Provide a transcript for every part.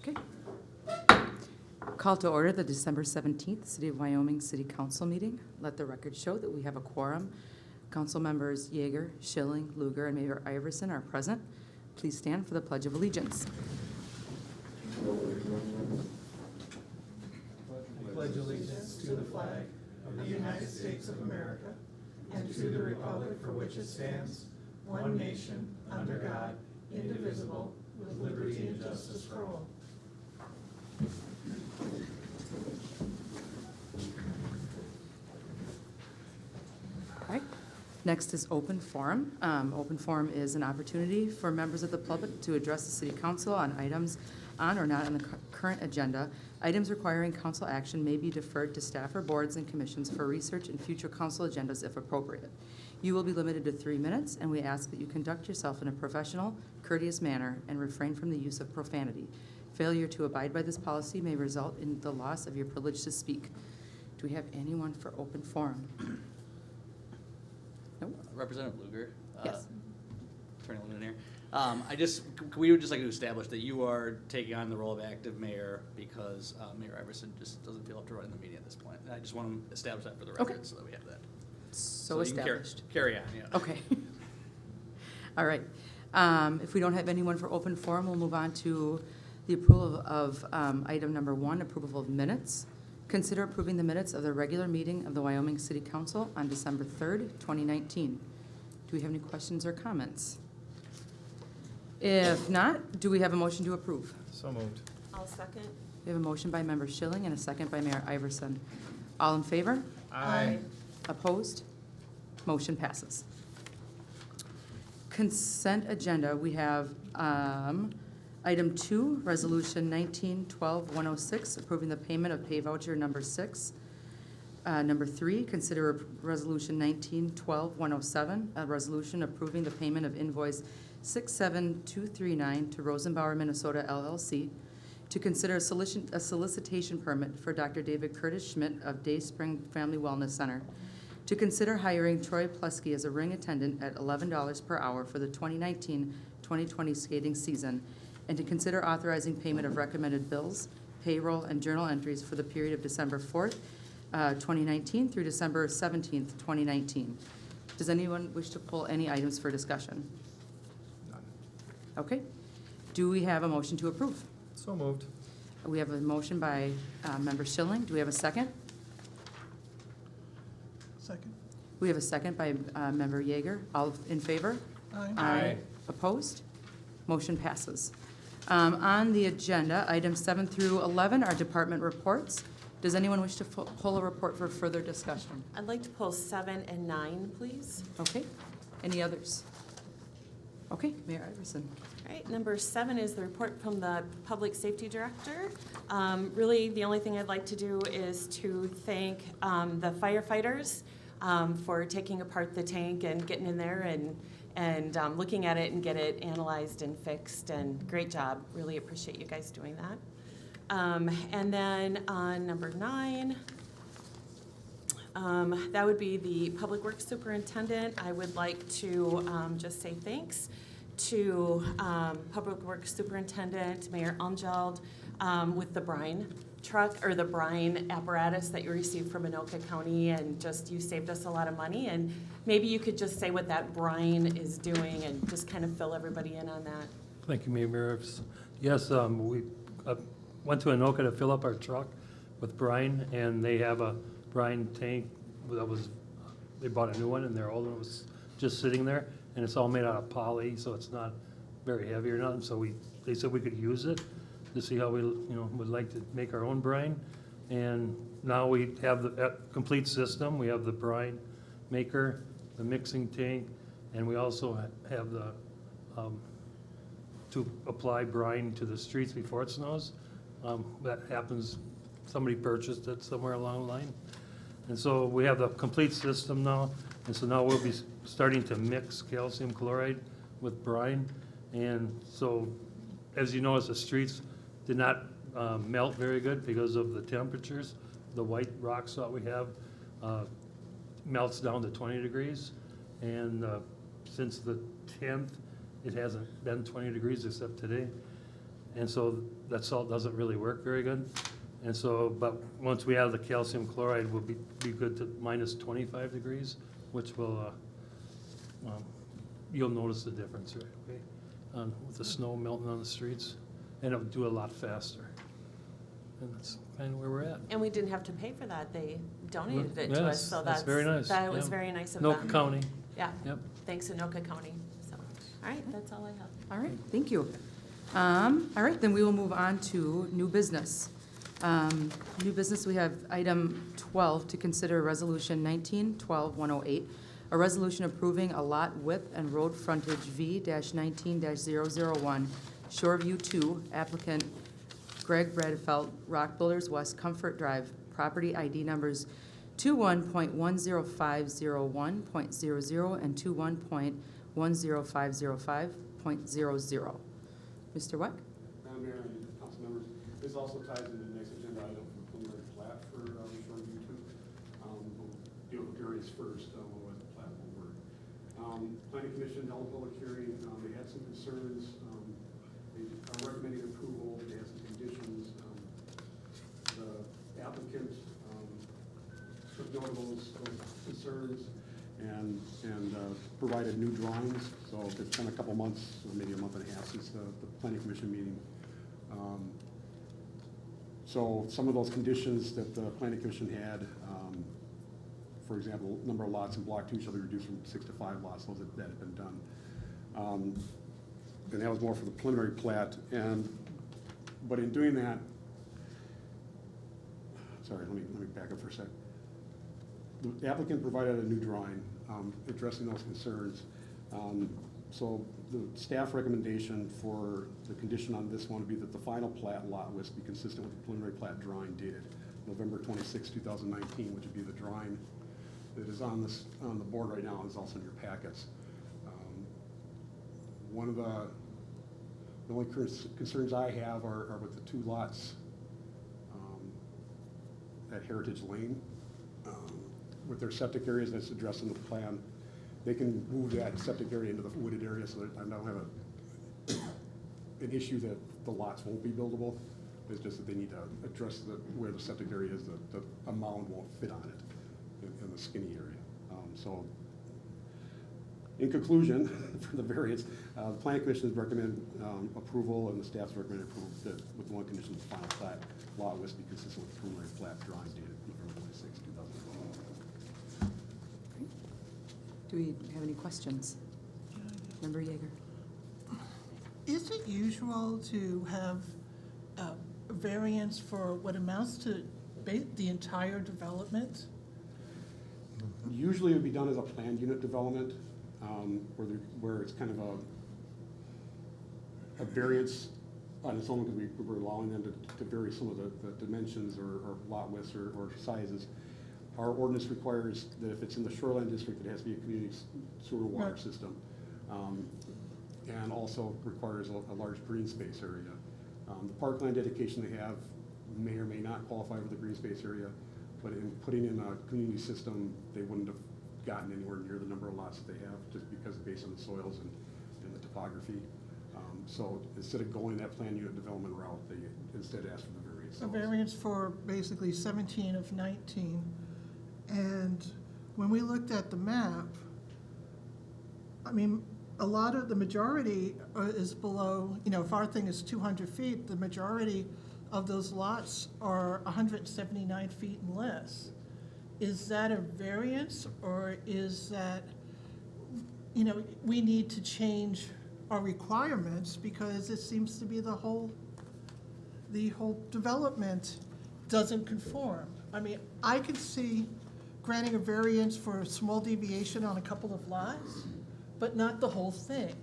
Okay. Call to order the December 17th City of Wyoming City Council meeting. Let the record show that we have a quorum. Council members Yeager, Schilling, Luger, and Mayor Iverson are present. Please stand for the Pledge of Allegiance. I pledge allegiance to the flag of the United States of America and to the republic for which it stands, one nation, under God, indivisible, with liberty and justice for all. All right. Next is open forum. Open forum is an opportunity for members of the public to address the City Council on items on or not on the current agenda. Items requiring council action may be deferred to staff or boards and commissions for research and future council agendas if appropriate. You will be limited to 3 minutes, and we ask that you conduct yourself in a professional, courteous manner and refrain from the use of profanity. Failure to abide by this policy may result in the loss of your privilege to speak. Do we have anyone for open forum? Nope. Representative Luger. Yes. Attorney Linden here. We would just like to establish that you are taking on the role of active mayor because Mayor Iverson just doesn't feel up to running the meeting at this point. And I just want to establish that for the record so that we have that. So you can established. carry on, yeah. Okay. All right. If we don't have anyone for open forum, we'll move on to the approval of item number 1, approval of minutes. Consider approving the minutes of the regular meeting of the Wyoming City Council on December 3rd, 2019. Do we have any questions or comments? If not, do we have a motion to approve? So moved. I'll second. We have a motion by member Schilling and a second by Mayor Iverson. All in favor? Aye. Opposed? Motion passes. Consent agenda, we have item 2, resolution 19-12-106, approving the payment of pay voucher number 6. Number 3, consider resolution 19-12-107, a resolution approving the payment of invoice 67239 to Rosenbauer, Minnesota LLC, to consider a solicitation permit for Dr. David Curtis Schmidt of Day Spring Family Wellness Center, to consider hiring Troy Plesky as a ring attendant at $11 per hour for the 2019-2020 skating season, and to consider authorizing payment of recommended bills, payroll, and journal entries for the period of December 4th, 2019 through December 17th, 2019. Does anyone wish to pull any items for discussion? None. Okay. Do we have a motion to approve? So moved. We have a motion by member Schilling. Do we have a second? Second. We have a second by member Yeager. All in favor? Aye. Opposed? Motion passes. On the agenda, items 7 through 11 are department reports. Does anyone wish to pull a report for further discussion? I'd like to pull 7 and 9, please. Okay. Any others? Okay, Mayor Iverson. All right, number 7 is the report from the Public Safety Director. Really, the only thing I'd like to do is to thank the firefighters for taking apart the tank and getting in there and looking at it and get it analyzed and fixed, and great job. Really appreciate you guys doing that. And then on number 9, that would be the Public Works Superintendent. I would like to just say thanks to Public Works Superintendent Mayor Umjald with the brine truck, or the brine apparatus that you received from Anoka County, and just you saved us a lot of money. And maybe you could just say what that brine is doing and just kind of fill everybody in on that. Thank you, Mayor. Yes, we went to Anoka to fill up our truck with brine, and they have a brine tank they bought a new one, and their old one was just sitting there, and it's all made out of poly, so it's not very heavy or nothing. So they said we could use it to see how we would like to make our own brine. And now we have the complete system. We have the brine maker, the mixing tank, and we also have the to apply brine to the streets before it snows. That happens, somebody purchased it somewhere along the line. And so we have the complete system now, and so now we'll be starting to mix calcium chloride with brine. And so, as you notice, the streets did not melt very good because of the temperatures. The white rock salt we have melts down to 20 degrees, and since the 10th, it hasn't been 20 degrees except today. and so that salt doesn't really work very good. And so, but once we add the calcium chloride, we'll be good to minus 25 degrees, which will, you'll notice the difference right away with the snow melting on the streets, and it'll do a lot faster. And that's kind of where we're at. And we didn't have to pay for that. They donated it to us, Yes, so that's very nice. That was Yeah. very nice of them. Anoka County, Yeah, yep. thanks Anoka County. So, all right, that's all I have. All right, thank you. All right, then we will move on to new business. New business, we have item 12 to consider resolution 19-12-108, a resolution approving a lot width and road frontage V-19-001, Shoreview 2, applicant Greg Bradfeld, Rock Builders West Comfort Drive, property ID numbers 21.10501.00 and 21.10505.00. Mr. Weck? Madam Mayor and council members, this also ties into the next agenda item for preliminary plat for Shoreview 2. We'll deal with areas first, otherwise the plat won't work. Planning Commission held a public hearing. They had some concerns. They are recommending approval. They had some conditions. The applicant took note of those concerns and provided new drawings. So it's been a couple months, or maybe a month and a half since the Planning Commission meeting. So some of those conditions that the Planning Commission had, for example, number of lots in Block 2 shall be reduced from 6 to 5 lots. Those that had been done. And that was more for the preliminary plat. But in doing that, sorry, let me back up for a sec. The applicant provided a new drawing addressing those concerns. So the staff recommendation for the condition on this one would be that the final plat lot list be consistent with the preliminary plat drawing dated November 26, 2019, which would be the drawing that is on the board right now and is also in your packets. One of the only concerns I have are with the 2 lots at Heritage Lane. With their septic areas that's addressed in the plan, they can move that septic area into the wooded area so that I don't have an issue that the lots won't be buildable. It's just that they need to address where the septic area is, a mound won't fit on it in the skinny area. So in conclusion, for the variance, the Planning Commission has recommended approval and the staff's recommended approval that with the one condition the final plat lot list be consistent with the preliminary plat drawing dated November 26, 2012. Do we have any questions? Member Yeager? Is it usual to have a variance for what amounts to the entire development? Usually it would be done as a planned unit development, where it's kind of a variance on its own because we're allowing them to vary some of the dimensions or lot widths or sizes. Our ordinance requires that if it's in the shoreline district, it has to be a community sewer water system. And also requires a large green space area. The parkland dedication they have may or may not qualify for the green space area, but in putting in a community system, they wouldn't have gotten anywhere near the number of lots that they have, just because based on the soils and the topography. So instead of going that planned unit development route, they instead asked for the variance. A variance for basically 17 of 19. And when we looked at the map, I mean, a lot of the majority is below, if our thing is 200 feet, the majority of those lots are 179 feet and less. Is that a variance, or is that, we need to change our requirements because it seems to be the whole development doesn't conform? I mean, I could see granting a variance for a small deviation on a couple of lots, but not the whole thing.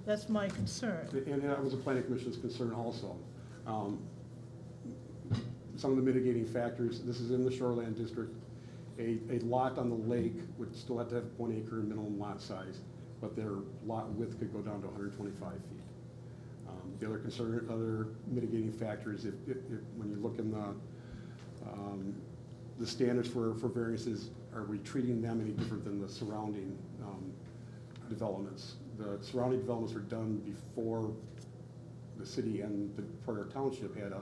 That's my concern. And that was a planning commission's concern also. Some of the mitigating factors, this is in the shoreland district. A lot on the lake would still have to have 1 acre minimum lot size, but their lot width could go down to 125 feet. The other concern, other mitigating factors, if when you look in the standards for variances, are we treating them any different than the surrounding developments? The surrounding developments were done before the city and the Porter Township had a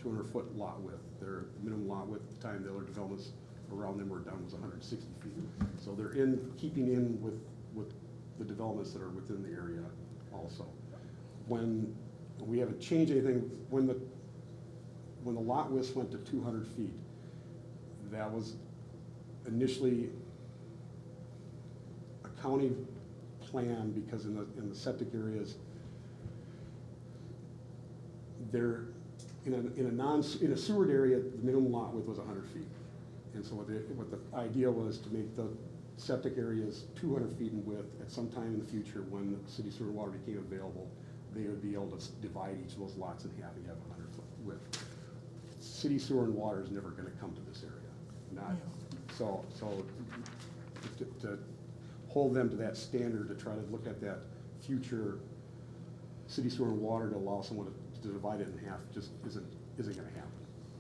200-foot lot width. Their minimum lot width at the time the other developments around them were done was 160 feet. So they're keeping in with the developments that are within the area also. When we haven't changed anything, when the lot width went to 200 feet, that was initially a county plan, because in the septic areas, they're in a sewered area, the minimum lot width was 100 feet. And so what the idea was to make the septic areas 200 feet in width. At some time in the future, when city sewer water became available, they would be able to divide each of those lots in half and have a 100-foot width. City sewer and water is never going to come to this area. Not so to hold them to that standard, to try to look at that future city sewer and water to allow someone to divide it in half just isn't going to happen.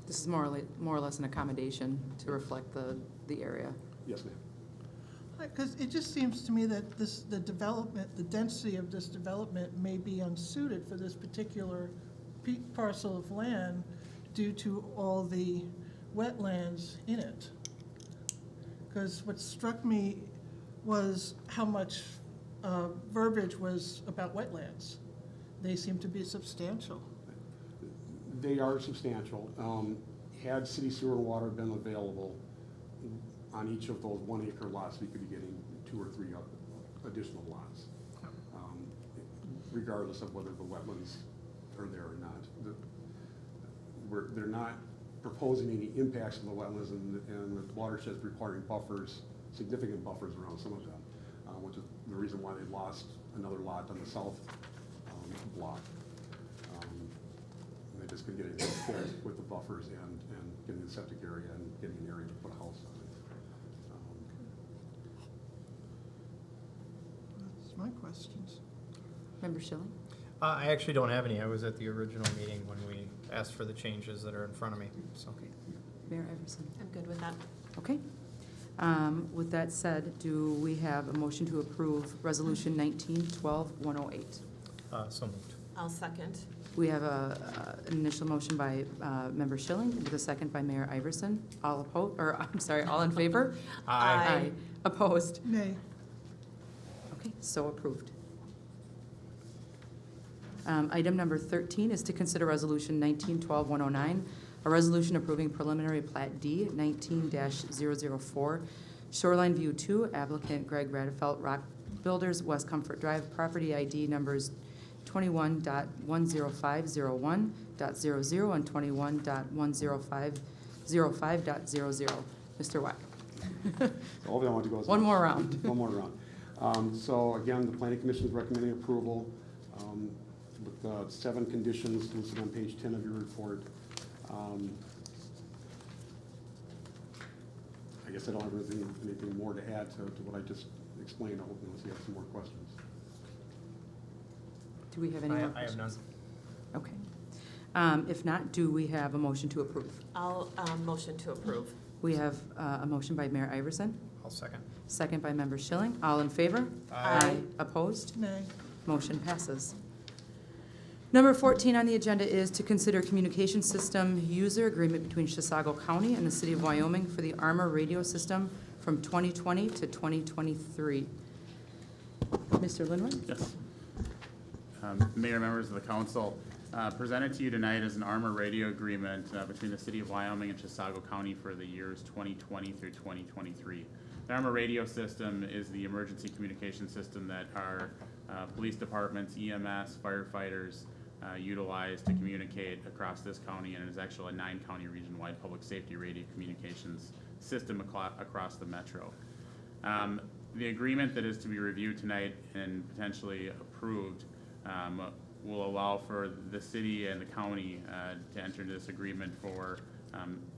This is more or less an accommodation to reflect the area. Yes, ma'am. Because it just seems to me that the density of this development may be unsuited for this particular parcel of land due to all the wetlands in it. Because what struck me was how much verbiage was about wetlands. They seem to be substantial. They are substantial. Had city sewer and water been available on each of those 1 acre lots, we could be getting 2 or 3 additional lots, regardless of whether the wetlands are there or not. They're not proposing any impacts on the wetlands, and the watershed's requiring buffers, significant buffers around some of them, which is the reason why they lost another lot on the south block. They just couldn't get anything fixed with the buffers and getting the septic area and getting an area to put a house on it. That's my questions. Member Schilling? I actually don't have any. I was at the original meeting when we asked for the changes that are in front of me, so. Okay. Mayor Iverson? I'm good with that. Okay. With that said, do we have a motion to approve Resolution 19-12-108? So moved. I'll second. We have an initial motion by Member Schilling with a second by Mayor Iverson. All in favor? Aye. Opposed? Nay. Okay, so approved. Item number 13 is to consider Resolution 19-12-109, a resolution approving preliminary plat D 19-004, Shoreline View 2, applicant Greg Radefelt, Rock Builders, West Comfort Drive, property ID numbers 21.10501.00 and 21.10505.00. Mr. Wack. All I want to go is One more round. One more round. So again, the planning commission is recommending approval with 7 conditions listed on page 10 of your report. I guess I don't have anything more to add to what I just explained, unless you have some more questions. Do we have any more I have questions? none. Okay. If not, do we have a motion to approve? I'll motion to approve. We have a motion by Mayor Iverson, I'll second. second by Member Schilling. All in favor? Aye. Opposed? Nay. Motion passes. Number 14 on the agenda is to consider communication system user agreement between Chisago County and the City of Wyoming for the Armor radio system from 2020 to 2023. Mr. Linwood? Yes. Mayor, members of the council, presented to you tonight is an Armor radio agreement between the City of Wyoming and Chisago County for the years 2020 through 2023. The Armor radio system is the emergency communication system that our police departments, EMS, firefighters utilize to communicate across this county, and it is actually a 9-county region-wide public safety radio communications system across the metro. The agreement that is to be reviewed tonight and potentially approved will allow for the city and the county to enter into this agreement for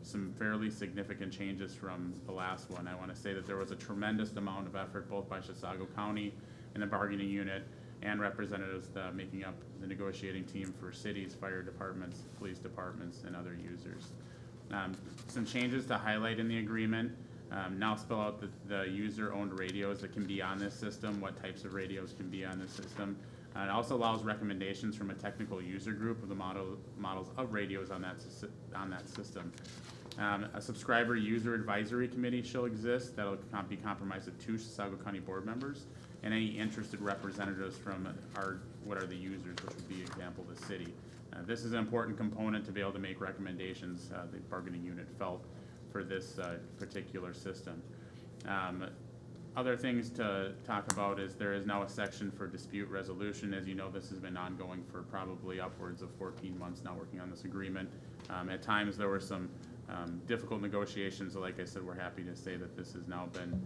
some fairly significant changes from the last one. I want to say that there was a tremendous amount of effort both by Chisago County and the bargaining unit and representatives making up the negotiating team for cities, fire departments, police departments, and other users. Some changes to highlight in the agreement. Now spell out the user-owned radios that can be on this system, what types of radios can be on this system. It also allows recommendations from a technical user group of the models of radios on that system. A subscriber user advisory committee shall exist that'll be comprised of 2 Chisago County board members and any interested representatives from what are the users, which would be example the city. This is an important component to be able to make recommendations the bargaining unit felt for this particular system. Other things to talk about is there is now a section for dispute resolution. As you know, this has been ongoing for probably upwards of 14 months now, working on this agreement. At times there were some difficult negotiations, so like I said, we're happy to say that this has now been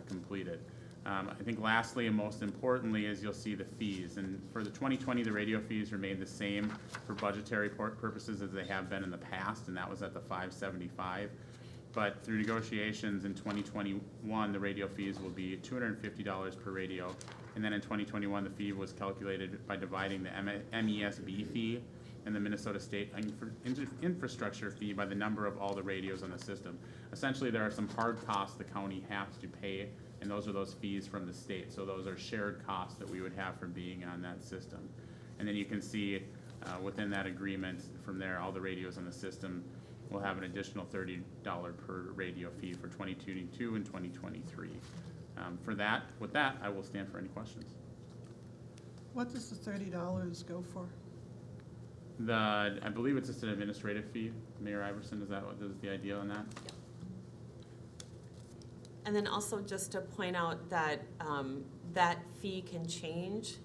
completed. I think lastly and most importantly is you'll see the fees. And for the 2020, the radio fees remain the same for budgetary purposes as they have been in the past, and that was at the $575. But through negotiations in 2021, the radio fees will be $250 per radio. And then in 2021, the fee was calculated by dividing the MESB fee and the Minnesota State Infrastructure fee by the number of all the radios on the system. Essentially, there are some hard costs the county has to pay, and those are those fees from the state. So those are shared costs that we would have for being on that system. And then you can see within that agreement from there, all the radios on the system will have an additional $30 per radio fee for 2022 and 2023. With that, I will stand for any questions. What does the $30 go for? I believe it's just an administrative fee. Mayor Iverson, is that the idea on that? And then also just to point out that that fee can change.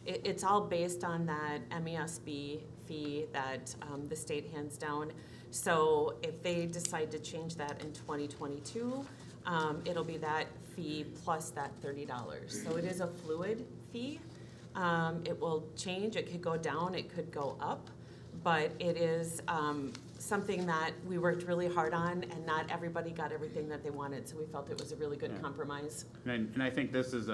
It's all based on that MESB fee that the state hands down. So if they decide to change that in 2022, it'll be that fee plus that $30. So it is a fluid fee. It will change, it could go down, it could go up, but it is something that we worked really hard on, and not everybody got everything that they wanted, so we felt it was a really good compromise. And I think this is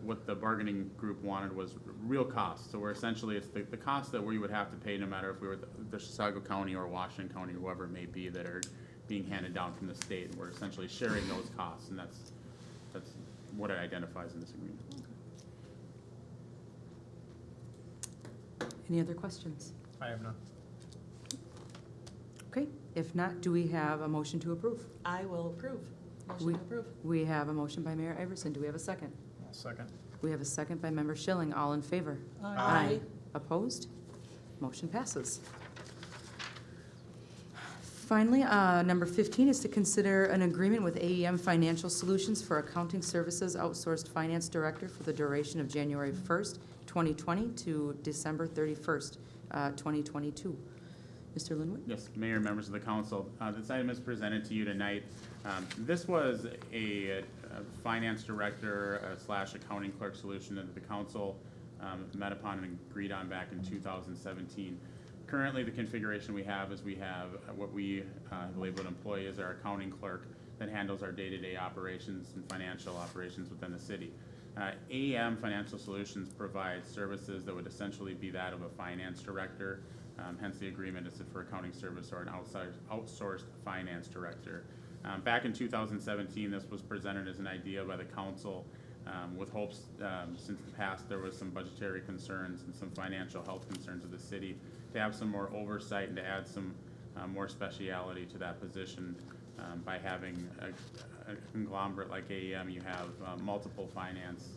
what the bargaining group wanted was real costs. So we're essentially, it's the cost that we would have to pay no matter if we were the Chisago County or Washington County or whoever it may be that are being handed down from the state. We're essentially sharing those costs, and that's what it identifies in this agreement. Any other questions? I have none. Okay, if not, do we have a motion to approve? I will approve. Motion We- to approve. We have a motion by Mayor Iverson. Do we have a second? I'll second. We have a second by Member Schilling. All in favor? Aye. Opposed? Motion passes. Finally, number 15 is to consider an agreement with AEM Financial Solutions for accounting services outsourced finance director for the duration of January 1st, 2020 to December 31st, 2022. Mr. Linwood? Yes, Mayor, members of the council, this item is presented to you tonight. This was a finance director slash accounting clerk solution that the council met upon and agreed on back in 2017. Currently, the configuration we have is we have what we labeled employee as our accounting clerk that handles our day-to-day operations and financial operations within the city. AEM Financial Solutions provides services that would essentially be that of a finance director. Hence the agreement is for accounting service or an outsourced finance director. Back in 2017, this was presented as an idea by the council with hopes since the past there was some budgetary concerns and some financial health concerns of the city to have some more oversight and to add some more speciality to that position by having a conglomerate like AEM. You have multiple finance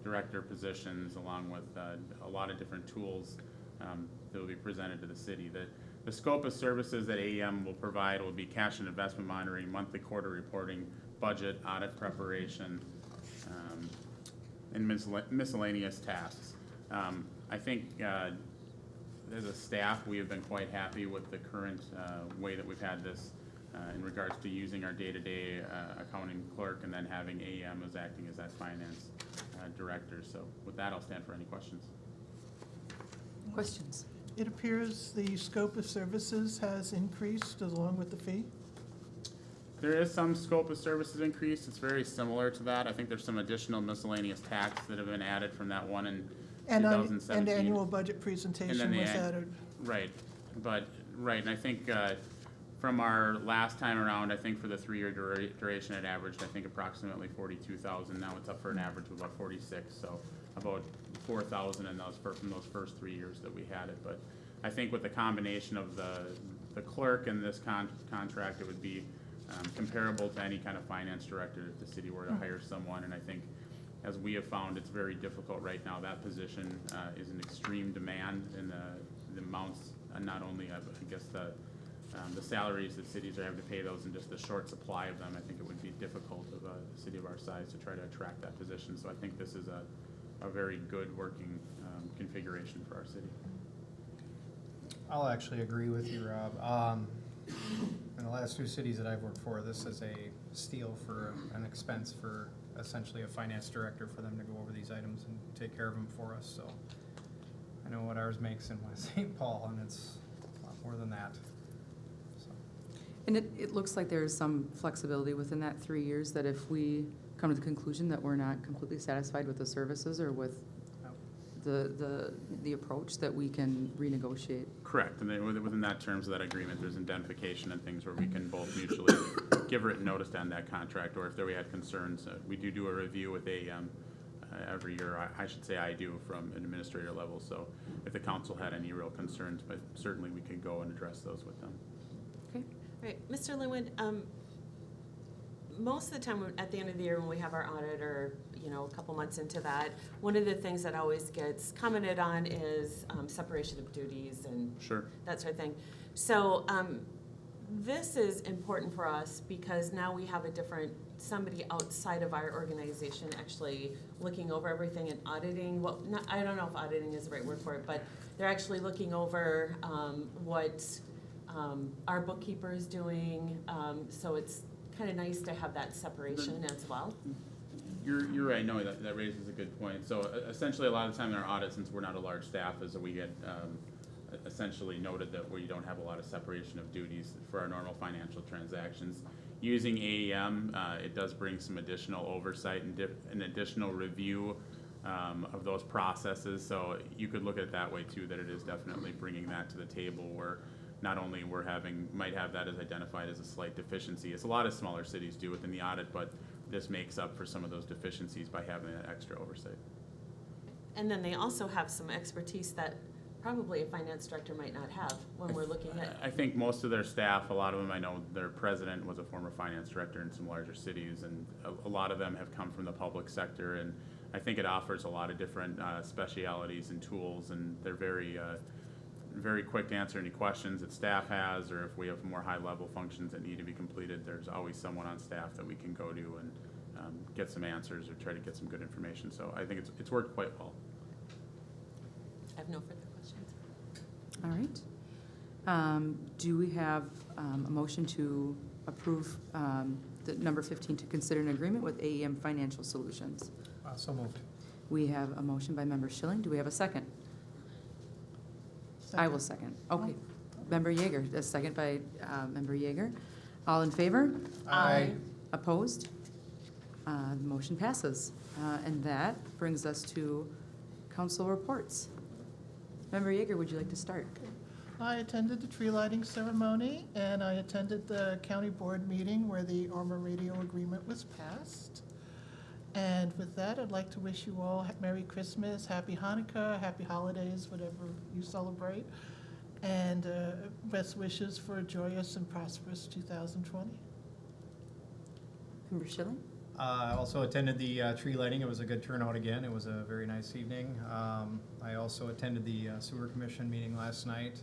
director positions along with a lot of different tools that will be presented to the city. The scope of services that AEM will provide will be cash and investment monitoring, monthly quarter reporting, budget, audit preparation, and miscellaneous tasks. I think as a staff, we have been quite happy with the current way that we've had this in regards to using our day-to-day accounting clerk and then having AEM as acting as that finance director. So with that, I'll stand for any questions. Questions? It appears the scope of services has increased along with the fee. There is some scope of services increase. It's very similar to that. I think there's some additional miscellaneous tax that have been added from that one in 2017. And annual budget presentation was added. Right, and I think From our last time around, I think for the 3-year duration, it averaged, I think, approximately 42,000. Now it's up for an average of about 46, so about 4,000 in those from those first 3 years that we had it. But I think with the combination of the clerk and this contract, it would be comparable to any kind of finance director if the city were to hire someone. And I think, as we have found, it's very difficult right now. That position is in extreme demand, and the amounts, not only of, I guess, the salaries that cities are having to pay those and just the short supply of them. I think it would be difficult of a city of our size to try to attract that position. So I think this is a very good working configuration for our city. I'll actually agree with you, Rob. In the last 2 cities that I've worked for, this is a steal for an expense for essentially a finance director for them to go over these items and take care of them for us. So I know what ours makes in West St. Paul, and it's a lot more than that. So. And it looks like there's some flexibility within that 3 years, that if we come to the conclusion that we're not completely satisfied with the services or with the approach, that we can renegotiate. Correct, and then within that terms of that agreement, there's indemnification and things where we can both mutually give written notice to end that contract, or if there we had concerns, we do a review with AEM every year. I should say I do, from an administrator level, so if the council had any real concerns, but certainly we could go and address those with them. Okay. All right, Mr. Linwood, most of the time at the end of the year when we have our audit, or a couple months into that, one of the things that always gets commented on is separation of duties and Sure. that sort of thing. So this is important for us because now we have somebody outside of our organization actually looking over everything and auditing. I don't know if auditing is the right word for it, but they're actually looking over what our bookkeeper is doing. So it's kind of nice to have that separation as well. You're right. No, that raises a good point. So essentially, a lot of the time in our audit, since we're not a large staff, is that we get essentially noted that we don't have a lot of separation of duties for our normal financial transactions. Using AEM, it does bring some additional oversight and an additional review of those processes. So you could look at it that way too, that it is definitely bringing that to the table, where not only might have that as identified as a slight deficiency, as a lot of smaller cities do within the audit, but this makes up for some of those deficiencies by having that extra oversight. And then they also have some expertise that probably a finance director might not have when we're looking at. I think most of their staff, a lot of them, I know their president was a former finance director in some larger cities, and a lot of them have come from the public sector, and I think it offers a lot of different specialities and tools, and they're very quick to answer any questions that staff has, or if we have more high-level functions that need to be completed, there's always someone on staff that we can go to and get some answers or try to get some good information. So I think it's worked quite well. I have no further questions. All right. Do we have a motion to approve the number 15 to consider an agreement with AEM Financial Solutions? So moved. We have a motion by Member Schilling. Do we have a second? I will second. Okay. Member Yeager, a second by Member Yeager. All in favor? Aye. Opposed? The motion passes. And that brings us to council reports. Member Yeager, would you like to start? I attended the tree lighting ceremony, and I attended the county board meeting where the Armor Radio agreement was passed. And with that, I'd like to wish you all Merry Christmas, Happy Hanukkah, Happy Holidays, whatever you celebrate, and best wishes for a joyous and prosperous 2020. Member Schilling? I also attended the tree lighting. It was a good turnout again. It was a very nice evening. I also attended the sewer commission meeting last night.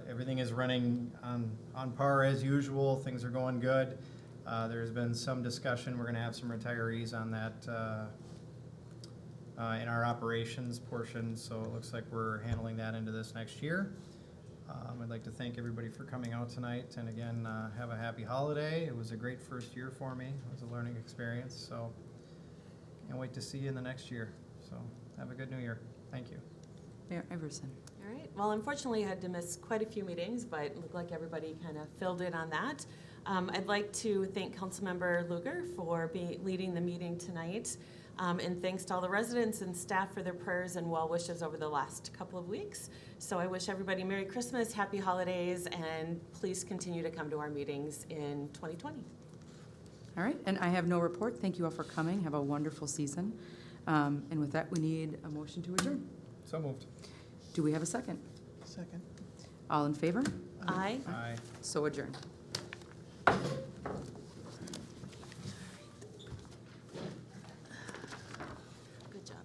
Everything is running on par as usual. Things are going good. There's been some discussion. We're going to have some retirees on that in our operations portion, so it looks like we're handling that into this next year. I'd like to thank everybody for coming out tonight, and again, have a happy holiday. It was a great first year for me. It was a learning experience, so can't wait to see you in the next year. So have a good new year. Thank you. Mayor Everson? All right. Well, unfortunately, I had to miss quite a few meetings, but it looked like everybody kind of filled in on that. I'd like to thank Councilmember Lugar for leading the meeting tonight. And thanks to all the residents and staff for their prayers and well wishes over the last couple of weeks. So I wish everybody Merry Christmas, Happy Holidays, and please continue to come to our meetings in 2020. All right, and I have no report. Thank you all for coming. Have a wonderful season. And with that, we need a motion to adjourn. So moved. Do we have a second? Second. All in favor? Aye. Aye. So adjourned.